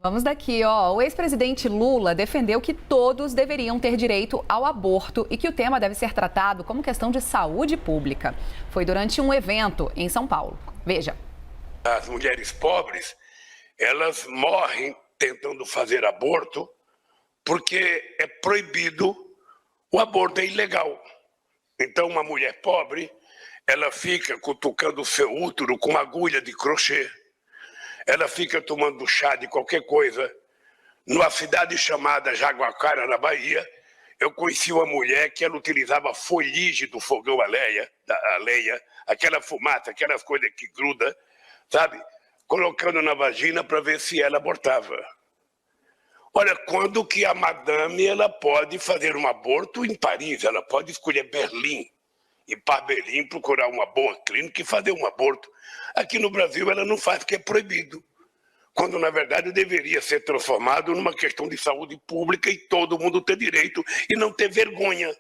Vamos daqui, ó. O ex-presidente Lula defendeu que todos deveriam ter direito ao aborto e que o tema deve ser tratado como questão de saúde pública. Foi durante um evento em São Paulo. Veja. As mulheres pobres, elas morrem tentando fazer aborto porque é proibido, o aborto é ilegal. Então, uma mulher pobre, ela fica cutucando o seu útero com agulha de crochê. Ela fica tomando chá de qualquer coisa. Numa cidade chamada Jaguacara, na Bahia, eu conheci uma mulher que ela utilizava folhagem do fogão a lenha, aquela fumaça, aquelas coisas que gruda, sabe? Colocando na vagina para ver se ela abortava. Olha, quando que a madame ela pode fazer um aborto em Paris? Ela pode escolher Berlim, ir para Berlim, procurar uma boa clínica e fazer um aborto. Aqui no Brasil ela não faz porque é proibido, quando na verdade deveria ser transformado numa questão de saúde pública e todo mundo ter direito e não ter vergonha.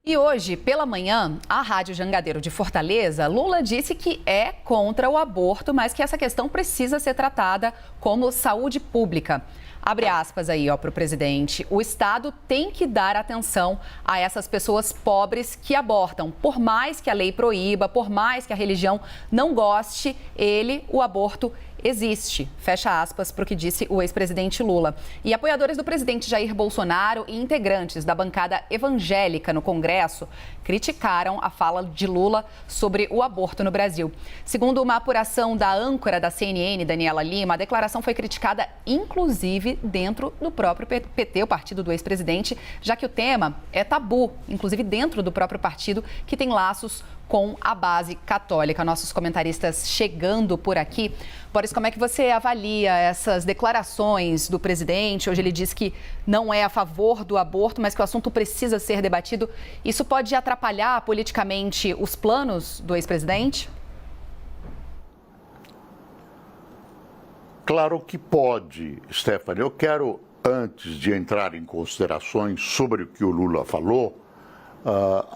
E hoje, pela manhã, a Rádio Jangadeiro de Fortaleza, Lula disse que é contra o aborto, mas que essa questão precisa ser tratada como saúde pública. Abre aspas aí, ó, para o presidente. O Estado tem que dar atenção a essas pessoas pobres que abortam. Por mais que a lei proíba, por mais que a religião não goste, o aborto existe. Fecha aspas para o que disse o ex-presidente Lula. E apoiadores do presidente Jair Bolsonaro e integrantes da bancada evangélica no Congresso criticaram a fala de Lula sobre o aborto no Brasil. Segundo uma apuração da âncora da CNN, Daniela Lima, a declaração foi criticada inclusive dentro do próprio PT, o partido do ex-presidente, já que o tema é tabu, inclusive dentro do próprio partido, que tem laços com a base católica. Nossos comentaristas chegando por aqui. Boris, como é que você avalia essas declarações do presidente? Hoje ele diz que não é a favor do aborto, mas que o assunto precisa ser debatido. Isso pode atrapalhar politicamente os planos do ex-presidente? Claro que pode, Stephanie. Eu quero, antes de entrar em considerações sobre o que o Lula falou,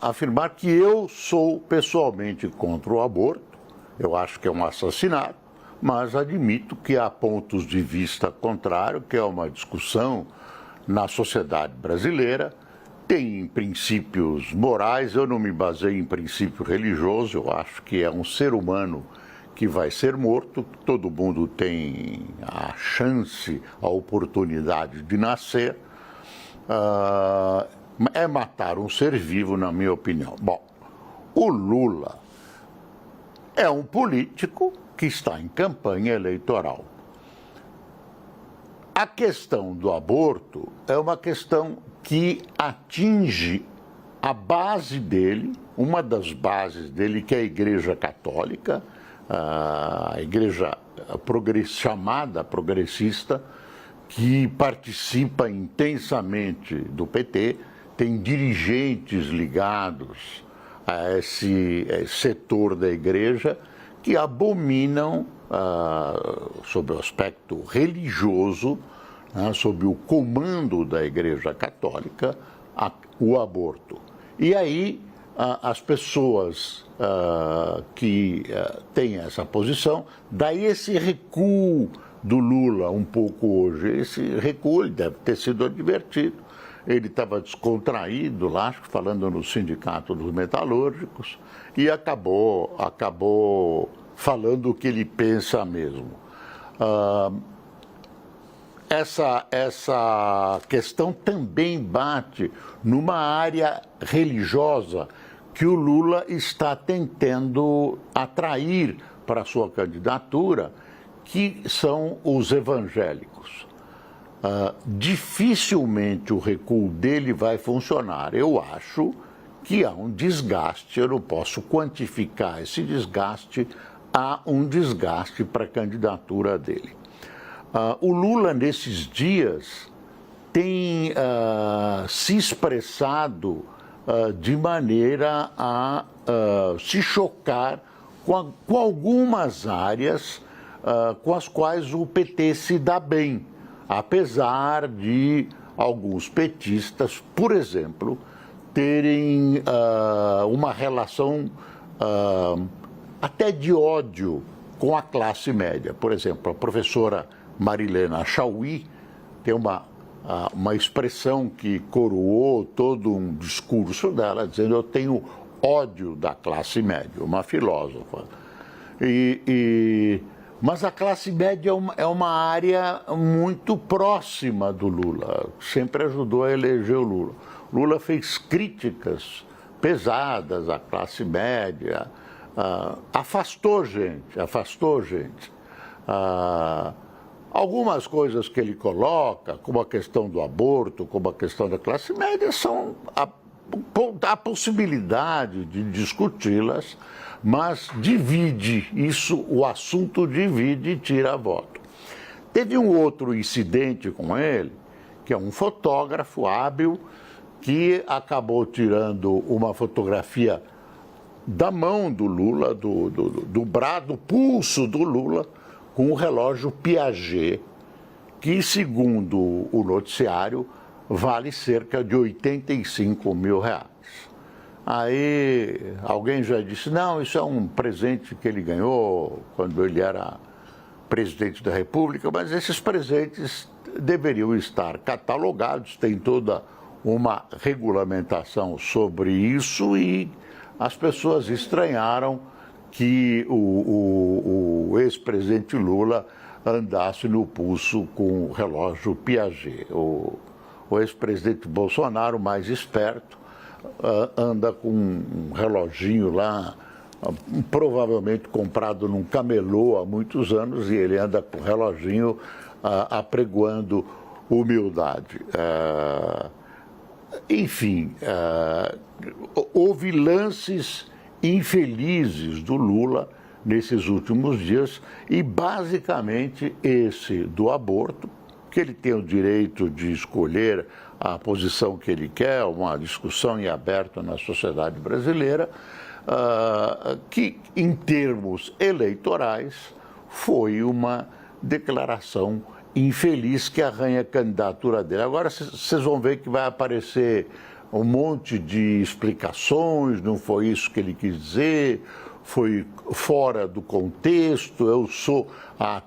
afirmar que eu sou pessoalmente contra o aborto. Eu acho que é um assassinato, mas admito que há pontos de vista contrários, que é uma discussão na sociedade brasileira. Tem princípios morais, eu não me baseio em princípio religioso, eu acho que é um ser humano que vai ser morto, todo mundo tem a chance, a oportunidade de nascer. É matar um ser vivo, na minha opinião. Bom, o Lula é um político que está em campanha eleitoral. A questão do aborto é uma questão que atinge a base dele, uma das bases dele, que é a Igreja Católica, a igreja chamada progressista, que participa intensamente do PT, tem dirigentes ligados a esse setor da igreja que abominam, sob o aspecto religioso, sob o comando da Igreja Católica, o aborto. E aí as pessoas que têm essa posição, daí esse recuo do Lula um pouco hoje. Esse recuo ele deve ter sido advertido. Ele estava descontraído lá, acho que falando no Sindicato dos Metalúrgicos, e acabou falando o que ele pensa mesmo. Essa questão também bate numa área religiosa que o Lula está tentando atrair para a sua candidatura, que são os evangélicos. Dificilmente o recuo dele vai funcionar. Eu acho que há um desgaste, eu não posso quantificar esse desgaste, há um desgaste para a candidatura dele. O Lula, nesses dias, tem se expressado de maneira a se chocar com algumas áreas com as quais o PT se dá bem, apesar de alguns petistas, por exemplo, terem uma relação até de ódio com a classe média. Por exemplo, a professora Marilena Chaui, tem uma expressão que coroou todo um discurso dela, dizendo: eu tenho ódio da classe média, uma filósofa. Mas a classe média é uma área muito próxima do Lula, sempre ajudou a eleger o Lula. Lula fez críticas pesadas à classe média, afastou gente. Algumas coisas que ele coloca, como a questão do aborto, como a questão da classe média, são a possibilidade de discuti-las, mas divide isso, o assunto divide e tira voto. Teve um outro incidente com ele, que é um fotógrafo hábil, que acabou tirando uma fotografia da mão do Lula, do pulso do Lula, com o relógio Piaget, que, segundo o noticiário, vale cerca de R$85 mil. Aí alguém já disse: não, isso é um presente que ele ganhou quando ele era presidente da República, mas esses presentes deveriam estar catalogados, tem toda uma regulamentação sobre isso, e as pessoas estranharam que o ex-presidente Lula andasse no pulso com o relógio Piaget. O ex-presidente Bolsonaro, mais esperto, anda com um reloginho lá, provavelmente comprado num camelô há muitos anos, e ele anda com o reloginho apregoando humildade. Enfim, houve lances infelizes do Lula nesses últimos dias, e basicamente esse do aborto, que ele tem o direito de escolher a posição que ele quer, uma discussão em aberto na sociedade brasileira, que em termos eleitorais foi uma declaração infeliz que arranha a candidatura dele. Agora vocês vão ver que vai aparecer um monte de explicações: não foi isso que ele quis dizer, foi fora do contexto,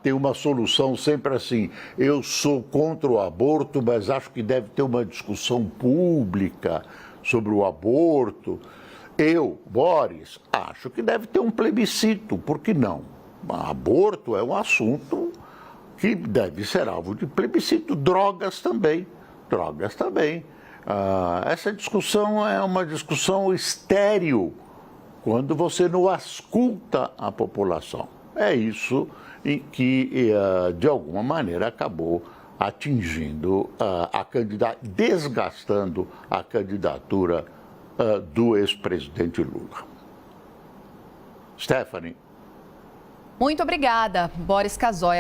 tem uma solução sempre assim: eu sou contra o aborto, mas acho que deve ter uma discussão pública sobre o aborto. Eu, Boris, acho que deve ter um plebiscito, por que não? Aborto é um assunto que deve ser alvo de plebiscito, drogas também. Essa discussão é uma discussão estéril quando você não ausculta a população. É isso em que, de alguma maneira, acabou atingindo desgastando a candidatura do ex-presidente Lula. Stephanie. Muito obrigada, Boris Casoy.